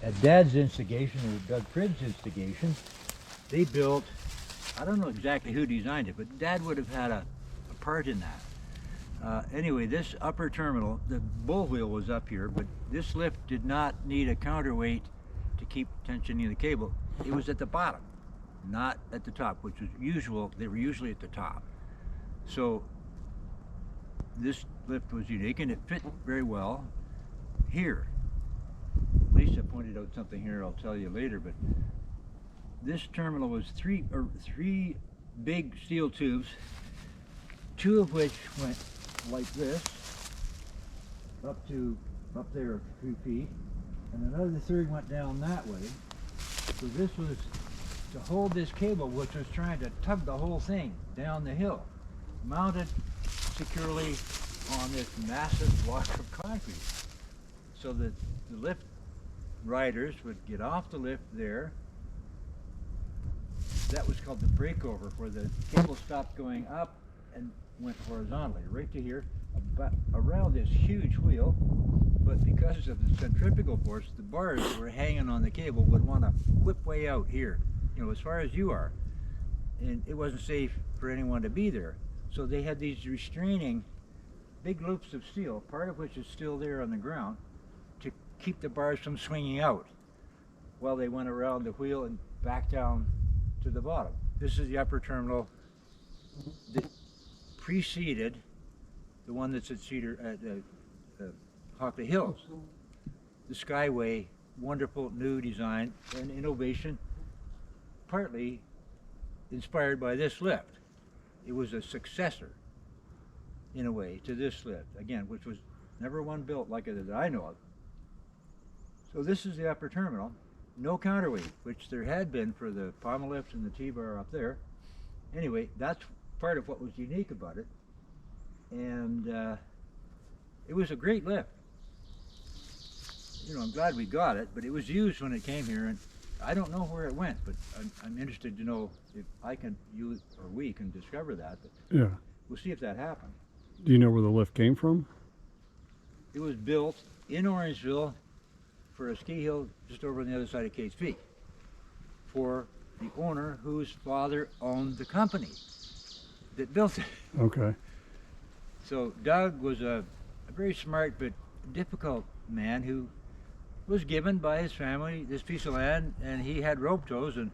at Dad's instigation, or Doug Pridd's instigation, they built, I don't know exactly who designed it, but Dad would have had a part in that. Anyway, this upper terminal, the bull wheel was up here, but this lift did not need a counterweight to keep tensioning the cable. It was at the bottom, not at the top, which was usual. They were usually at the top. So this lift was unique, and it fit very well here. Lisa pointed out something here I'll tell you later, but this terminal was three big steel tubes, two of which went like this up there a few feet, and another third went down that way. So this was to hold this cable, which was trying to tug the whole thing down the hill, mounted securely on this massive block of concrete, so that the lift riders would get off the lift there. That was called the breakover, where the cable stopped going up and went horizontally right to here, around this huge wheel. But because of the centrifugal force, the bars that were hanging on the cable would want to whip way out here, you know, as far as you are, and it wasn't safe for anyone to be there. So they had these restraining big loops of steel, part of which is still there on the ground, to keep the bars from swinging out while they went around the wheel and back down to the bottom. This is the upper terminal that preceded the one that's at Hockley Hills. The Skyway, wonderful new design and innovation, partly inspired by this lift. It was a successor, in a way, to this lift, again, which was never one built like it that I know of. So this is the upper terminal. No counterweight, which there had been for the pommel lift and the T-bar up there. Anyway, that's part of what was unique about it. And it was a great lift. You know, I'm glad we got it, but it was used when it came here, and I don't know where it went, but I'm interested to know if you or we can discover that. But yeah. We'll see if that happened. Do you know where the lift came from? It was built in Orangeville for a ski hill just over on the other side of Kate's Peak, for the owner whose father owned the company that built it. Okay. So Doug was a very smart but difficult man who was given by his family this piece of land, and he had rope tows, and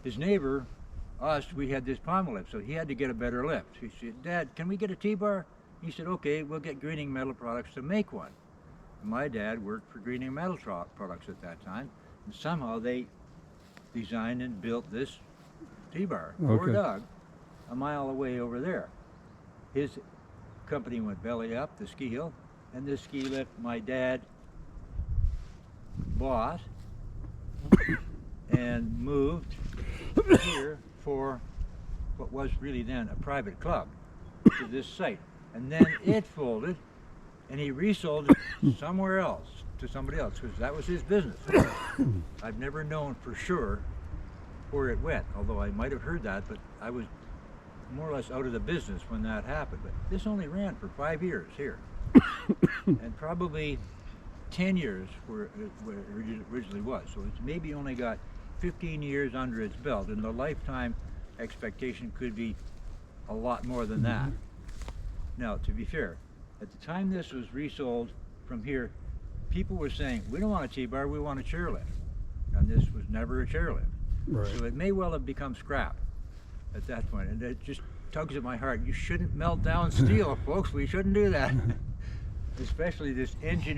his neighbor, us, we had this pommel lift, so he had to get a better lift. He said, "Dad, can we get a T-bar?" He said, "Okay, we'll get Greening Metal Products to make one." My dad worked for Greening Metal Products at that time, and somehow they designed and built this T-bar for Doug a mile away over there. His company went belly up, the ski hill, and this ski lift my dad bought and moved here for what was really then a private club to this site. And then it folded, and he resold it somewhere else to somebody else, because that was his business. I've never known for sure where it went, although I might have heard that, but I was more or less out of the business when that happened. But this only ran for 5 years here, and probably 10 years where it originally was. So it's maybe only got 15 years under its belt, and the lifetime expectation could be a lot more than that. Now, to be fair, at the time this was resold from here, people were saying, "We don't want a T-bar, we want a chairlift." And this was never a chairlift. Right. So it may well have become scrap at that point, and it just tugs at my heart. You shouldn't melt down steel, folks. We shouldn't do that. Especially this engineer.